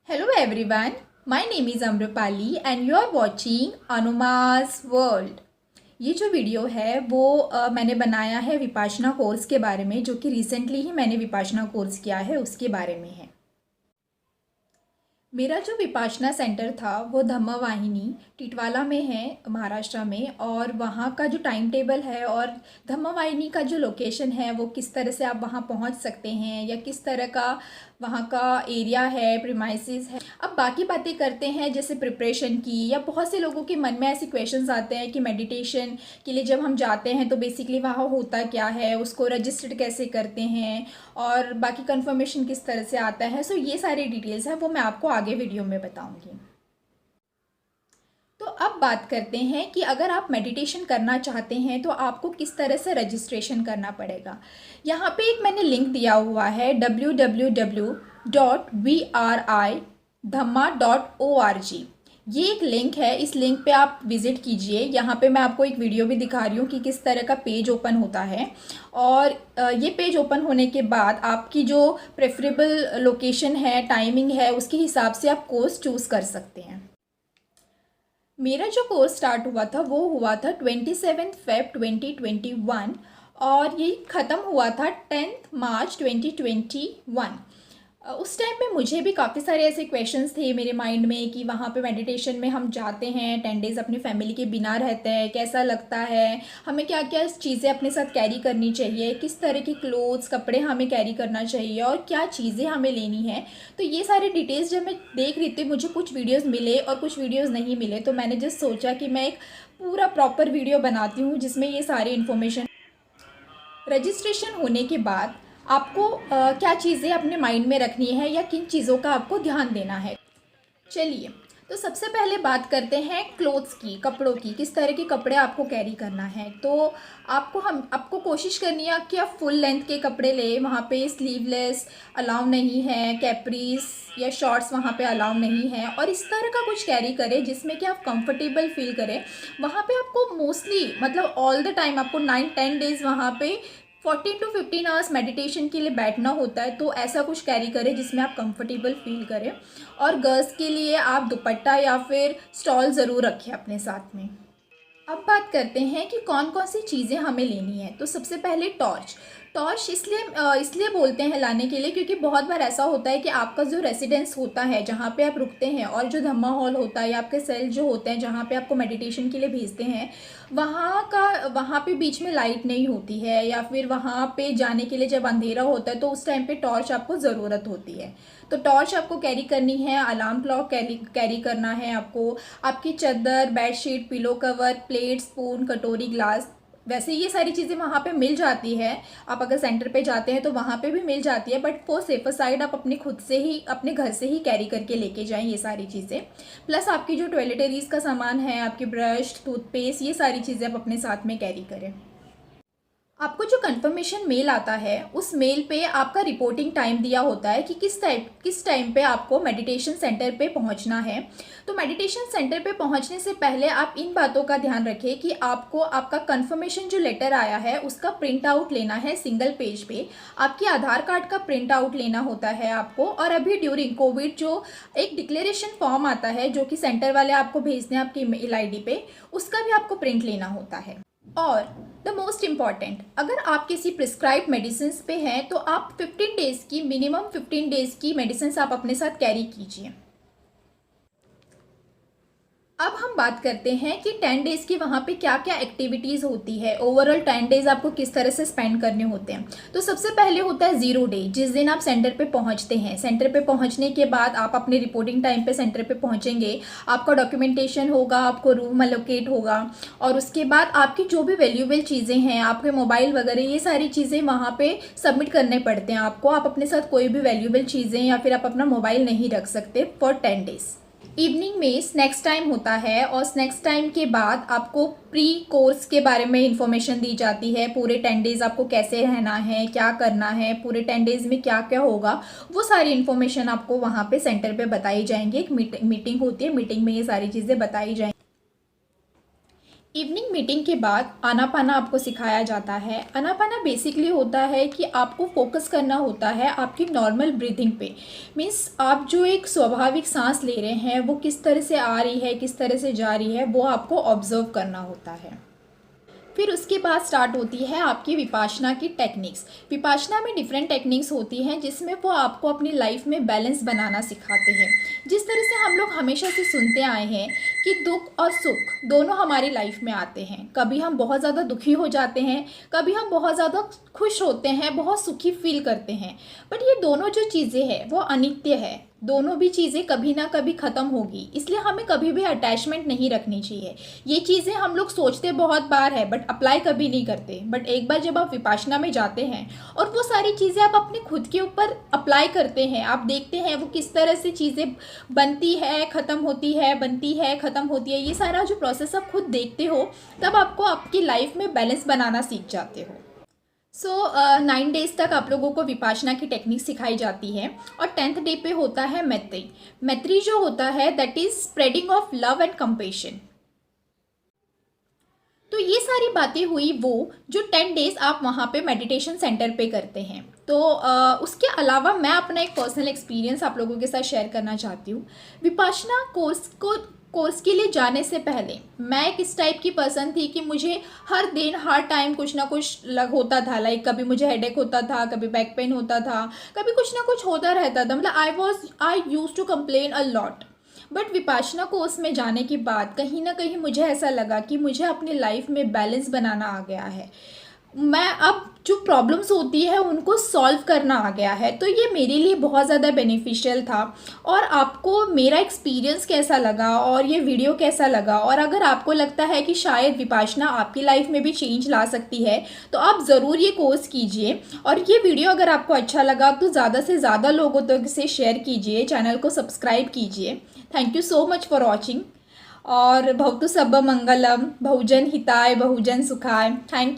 Hello everyone, my name is Amrupali and you are watching Anuma's World। ये जो video है वो मैंने बनाया है विपाशना कोर्स के बारे में, जो कि रिसेंटली ही मैंने विपाशना कोर्स किया है उसके बारे में है। मेरा जो विपाशना सेंटर था वो धम्मवाहिनी टिटवाला में है, महाराष्ट्र में। और वहाँ का जो टाइम टेबल है और धम्मवाहिनी का जो लोकेशन है वो किस तरह से आप वहाँ पहुँच सकते हैं या किस तरह का वहाँ का एरिया है, प्रीमाइसेस है। अब बाकी बातें करते हैं जैसे प्रिपरेशन की, या बहुत से लोगों के मन में ऐसे क्वेश्चंस आते हैं कि मेडिटेशन के लिए जब हम जाते हैं तो बेसिकली वहाँ होता क्या है, उसको रजिस्टर्ड कैसे करते हैं और बाकी कंफर्मेशन किस तरह से आता है। सो ये सारी डिटेल्स हैं वो मैं आपको आगे वीडियो में बताऊँगी। तो अब बात करते हैं कि अगर आप मेडिटेशन करना चाहते हैं तो आपको किस तरह से रजिस्ट्रेशन करना पड़ेगा। यहाँ पे एक मैंने लिंक दिया हुआ है www.vridhamma.org। ये एक लिंक है, इस लिंक पे आप विज़िट कीजिए। यहाँ पे मैं आपको एक वीडियो भी दिखा रही हूँ कि किस तरह का पेज ओपन होता है। और ये पेज ओपन होने के बाद आपकी जो प्रेफरेबल लोकेशन है, टाइमिंग है, उसके हिसाब से आप कोर्स चूज़ कर सकते हैं। मेरा जो कोर्स स्टार्ट हुआ था वो हुआ था 27 फेब 2021 और ये ख़त्म हुआ था 10 मार्च 2021। उस टाइम पे मुझे भी काफ़ी सारे ऐसे क्वेश्चंस थे मेरे माइंड में कि वहाँ पे मेडिटेशन में हम जाते हैं, 10 डेज़ अपनी फैमिली के बिना रहते हैं, कैसा लगता है, हमें क्या क्या चीज़ें अपने साथ कैरी करनी चाहिए, किस तरह के क्लोथ्स कपड़े हमें कैरी करना चाहिए और क्या चीज़ें हमें लेनी है। तो ये सारे डिटेल्स जब मैं देख रही थी, मुझे कुछ वीडियोज़ मिले और कुछ वीडियोज़ नहीं मिले, तो मैंने जस्ट सोचा कि मैं एक पूरा प्रॉपर वीडियो बनाती हूँ जिसमें ये सारी इन्फॉर्मेशन। रजिस्ट्रेशन होने के बाद आपको क्या चीज़ें अपने माइंड में रखनी है या किन चीज़ों का आपको ध्यान देना है। चलिए, तो सबसे पहले बात करते हैं क्लोथ्स की, कपड़ों की, किस तरह के कपड़े आपको कैरी करना है। तो आपको कोशिश करनी है कि आप फुल लेंथ के कपड़े ले। वहाँ पे स्लीवलेस अलाउ नहीं है, कैप्रीज या शॉर्ट्स वहाँ पे अलाउ नहीं है, और इस तरह का कुछ कैरी करें जिसमें कि आप कंफर्टेबल फील करें। वहाँ पे आपको मोस्टली मतलब ऑल द टाइम आपको 9-10 डेज़ वहाँ पे 14 to 15 आवर्स मेडिटेशन के लिए बैठना होता है। तो ऐसा कुछ कैरी करें जिसमें आप कंफर्टेबल फील करें। और गर्ल्स के लिए आप दुपट्टा या फिर स्टॉल ज़रूर रखें अपने साथ में। अब बात करते हैं कि कौन कौन सी चीज़ें हमें लेनी है। तो सबसे पहले टॉर्च। टॉर्च इसलिए बोलते हैं लाने के लिए क्योंकि बहुत बार ऐसा होता है कि आपका जो रेसिडेंस होता है, जहाँ पे आप रुकते हैं, और जो धम्मा हॉल होता है या आपके सेल जो होते हैं जहाँ पे आपको मेडिटेशन के लिए भेजते हैं, वहाँ पे बीच में लाइट नहीं होती है, या फिर वहाँ पे जाने के लिए जब अंधेरा होता है तो उस टाइम पे टॉर्च आपको ज़रूरत होती है। तो टॉर्च आपको कैरी करनी है, अलार्म क्लॉक कैरी करना है आपको, आपकी चादर, bedsheet, pillow cover, plate, spoon, कटोरी, ग्लास। वैसे ये सारी चीज़ें वहाँ पे मिल जाती है। आप अगर सेंटर पे जाते हैं तो वहाँ पे भी मिल जाती है, बट फॉर सेफर साइड आप अपने खुद से ही अपने घर से ही कैरी करके लेके जाएं ये सारी चीज़ें। प्लस आपकी जो टॉयलेटरीज़ का सामान है, आपकी ब्रश, टूथपेस्ट, ये सारी चीज़ें आप अपने साथ में कैरी करें। आपको जो कंफर्मेशन मेल आता है उस मेल पे आपका रिपोर्टिंग टाइम दिया होता है कि किस टाइम पे आपको मेडिटेशन सेंटर पे पहुंचना है। तो मेडिटेशन सेंटर पे पहुंचने से पहले आप इन बातों का ध्यान रखें कि आपको आपका कंफर्मेशन जो लेटर आया है उसका प्रिंट आउट लेना है सिंगल पेज पे। आपके आधार कार्ड का प्रिंट आउट लेना होता है आपको। और अभी ड्यूरिंग कोविड जो एक डिक्लेरेशन फॉर्म आता है जो कि सेंटर वाले आपको भेजते हैं आपकी ईमेल आईडी पे, उसका भी आपको प्रिंट लेना होता है। और द मोस्ट इम्पॉर्टेंट, अगर आप किसी प्रिस्क्राइब मेडिसिन पे हैं तो आप 15 डेज़ की, मिनिमम 15 डेज़ की मेडिसिन आप अपने साथ कैरी कीजिए। अब हम बात करते हैं कि 10 डेज़ की वहाँ पे क्या क्या एक्टिविटीज़ होती है। ओवरऑल 10 डेज़ आपको किस तरह से स्पेंड करने होते हैं। तो सबसे पहले होता है 0 डे, जिस दिन आप सेंटर पे पहुँचते हैं। सेंटर पे पहुँचने के बाद आप अपने रिपोर्टिंग टाइम पे सेंटर पे पहुँचेंगे, आपका डॉक्यूमेंटेशन होगा, आपको रूम एलोकेट होगा, और उसके बाद आपकी जो भी वैल्यूएबल चीज़ें हैं, आपके मोबाइल वगैरह, ये सारी चीज़ें वहाँ पर सबमिट करने पड़ते हैं आपको। आप अपने साथ कोई भी वैल्यूएबल चीज़ें या फिर आप अपना मोबाइल नहीं रख सकते फॉर 10 डेज़। इवनिंग में स्नैक्स टाइम होता है, और स्नैक्स टाइम के बाद आपको प्री कोर्स के बारे में इंफॉर्मेशन दी जाती है। पूरे 10 डेज़ आपको कैसे रहना है, क्या करना है, पूरे 10 डेज़ में क्या क्या होगा, वो सारी इन्फॉर्मेशन आपको वहाँ पे सेंटर पे बताई जाएंगी। एक मीटिंग होती है, मीटिंग में ये सारी चीज़ें बताई जाएंगी। इवनिंग मीटिंग के बाद आनापाना आपको सिखाया जाता है। आनापाना बेसिकली होता है कि आपको फोकस करना होता है आपकी नॉर्मल ब्रीथिंग पे। मीन्स आप जो एक स्वाभाविक सांस ले रहे हैं वो किस तरह से आ रही है, किस तरह से जा रही है, वो आपको ऑब्जर्व करना होता है। फिर उसके बाद स्टार्ट होती है आपकी विपाशना की टेक्निक्स। विपाशना में डिफरेंट टेक्निक्स होती हैं जिसमें वो आपको अपनी लाइफ में बैलेंस बनाना सिखाते हैं। जिस तरह से हम लोग हमेशा से सुनते आए हैं कि दुख और सुख दोनों हमारी लाइफ में आते हैं। कभी हम बहुत ज़्यादा दुखी हो जाते हैं, कभी हम बहुत ज़्यादा खुश होते हैं, बहुत सुखी फील करते हैं। बट ये दोनों जो चीज़ें हैं वो अनित्य है। दोनों भी चीज़ें कभी ना कभी ख़त्म होगी, इसलिए हमें कभी भी अटैचमेंट नहीं रखनी चाहिए। ये चीज़ें हम लोग सोचते बहुत बार है बट अप्लाई कभी नहीं करते। बट एक बार जब आप विपाशना में जाते हैं और वो सारी चीज़ें आप अपने खुद के ऊपर अप्लाई करते हैं, आप देखते हैं वो किस तरह से चीज़ें बनती है, ख़त्म होती है, बनती है, ख़त्म होती है, ये सारा जो प्रोसेस आप खुद देखते हो, तब आपको आपकी लाइफ में बैलेंस बनाना सीख जाते हो। 9 डेज तक आप लोगों को विपाशना की टेक्निक सिखाई जाती है और 10th डे पे होता है मैत्री। मैत्री जो होता है that is spreading of love and compassion. तो ये सारी बातें हुई वो जो 10 डेज आप वहाँ पे मेडिटेशन सेंटर पे करते हैं। तो उसके अलावा मैं अपना एक पर्सनल एक्सपीरियंस आप लोगों के साथ शेयर करना चाहती हूँ। विपाशना कोर्स के लिए जाने से पहले मैं एक इस टाइप की पर्सन थी कि मुझे हर दिन हर टाइम कुछ ना कुछ होता था। लाइक कभी मुझे हेडेक होता था, कभी बैक पेन होता था, कभी कुछ ना कुछ होता रहता था। मतलब I used to complain a lot. But Vipassana course में जाने के बाद कहीं ना कहीं मुझे ऐसा लगा कि मुझे अपनी लाइफ में बैलेंस बनाना आ गया है। मैं अब जो प्रॉब्लम्स होती है उनको सॉल्व करना आ गया है। तो ये मेरे लिए बहुत ज़्यादा बेनिफिशियल था। और आपको मेरा एक्सपीरियंस कैसा लगा और ये वीडियो कैसा लगा, और अगर आपको लगता है कि शायद विपाशना आपकी लाइफ में भी चेंज ला सकती है, तो आप ज़रूर ये कोर्स कीजिए। और ये वीडियो अगर आपको अच्छा लगा तो ज़्यादा से ज़्यादा लोगों तक इसे शेयर कीजिए, चैनल को सब्सक्राइब कीजिए। Thank you so much for watching. और भवतु सब मंगलम, बहुजन हिताय बहुजन सुखाय। थैंक